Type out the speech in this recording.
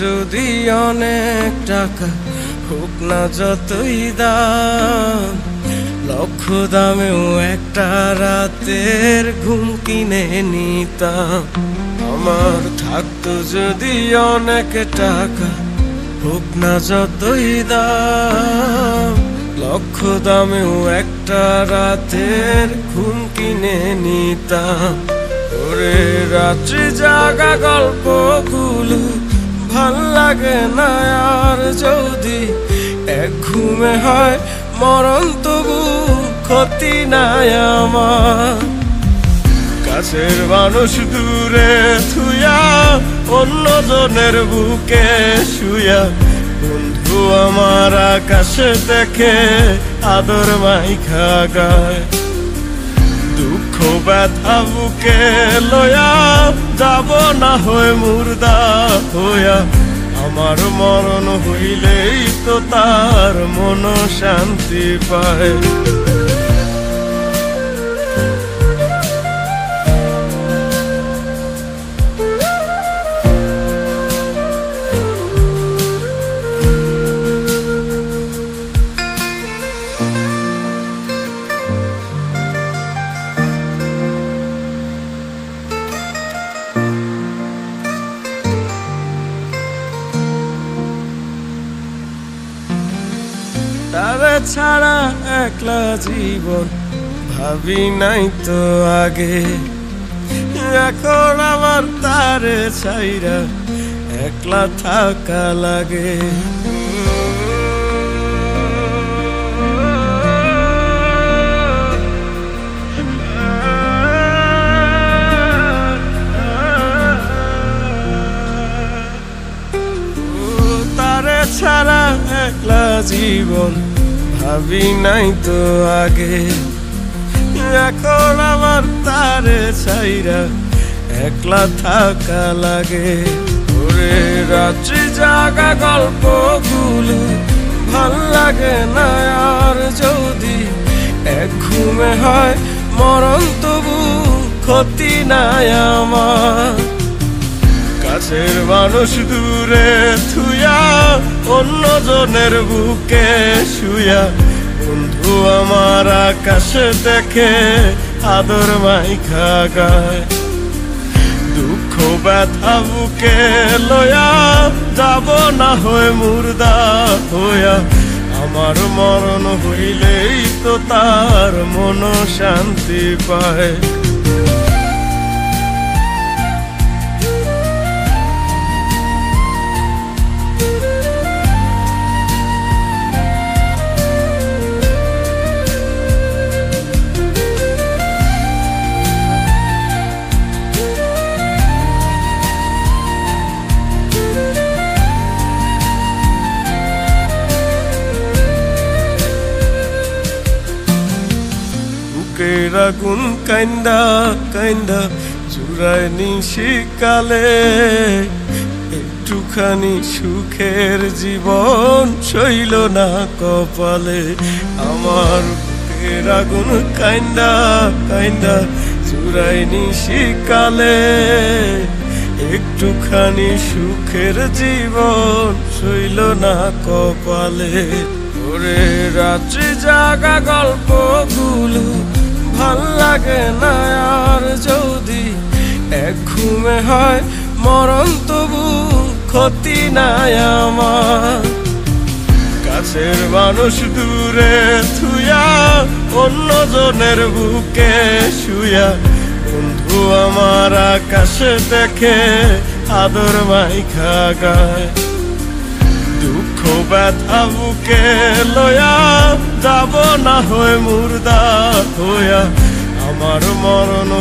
যদি অনেক টাকা হোক না যতই দাম, লক্ষ দামেও একটা রাতের ঘুম কিনে নিতাম। আমার থাকতো যদি অনেক টাকা হোক না যতই দাম, লক্ষ দামেও একটা রাতের ঘুম কিনে নিতাম। ওরে রাত্রি জাগা গল্পগুলো ভাল লাগে না আর, যদি এক ঘুমে হয় মরণ তবু ক্ষতি নাই আমার। কাছের মানুষ দূরে থুয়া অন্যজনের বুকে শুয়া, বন্ধু আমার আকাশে দেখে আদর মাইখা গায়। দুঃখ ব্যথা বুকে লয়া যাব না হয়ে মুর্দা হইয়া, আমার মরণ হইলেই তো তার মন শান্তি পায়। তারা ছাড়া একলা জীবন ভাবি নাই তো আগে, এখন আমার তারে ছাইরা একলা থাকা লাগে। তারে ছাড়া একলা জীবন ভাবি নাই তো আগে, এখন আমার তারে ছাইরা একলা থাকা লাগে। ওরে রাত্রি জাগা গল্পগুলো ভাল লাগে না আর, যদি এক ঘুমে হয় মরণ তবু ক্ষতি নাই আমার। কাছের মানুষ দূরে থুয়া অন্যজনের বুকে শুয়া, বন্ধু আমার আকাশে দেখে আদর মাইখা গায়। দুঃখ ব্যথা বুকে লয়া যাব না হয়ে মুর্দা হইয়া, আমার মরণ হইলেই তো তার মন শান্তি পায়। আগুন কাইন্দা কাইন্দা চুরায় নিশিকালে, একটুখানি সুখের জীবন সইল না কপালে। আমার বুকের আগুন কাইন্দা কাইন্দা চুরায় নিশিকালে, একটুখানি সুখের জীবন সইল না কপালে। ওরে রাত্রি জাগা গল্পগুলো ভাল লাগে না আর, যদি এক ঘুমে হয় মরণ তবু ক্ষতি নাই আমার। কাছের মানুষ দূরে থুয়া অন্যজনের বুকে শুয়া, বন্ধু আমার আকাশে দেখে আদর মাইখা গায়। দুঃখ ব্যথা বুকে লয়া যাব না হয়ে মুর্দা হইয়া, আমার মরণ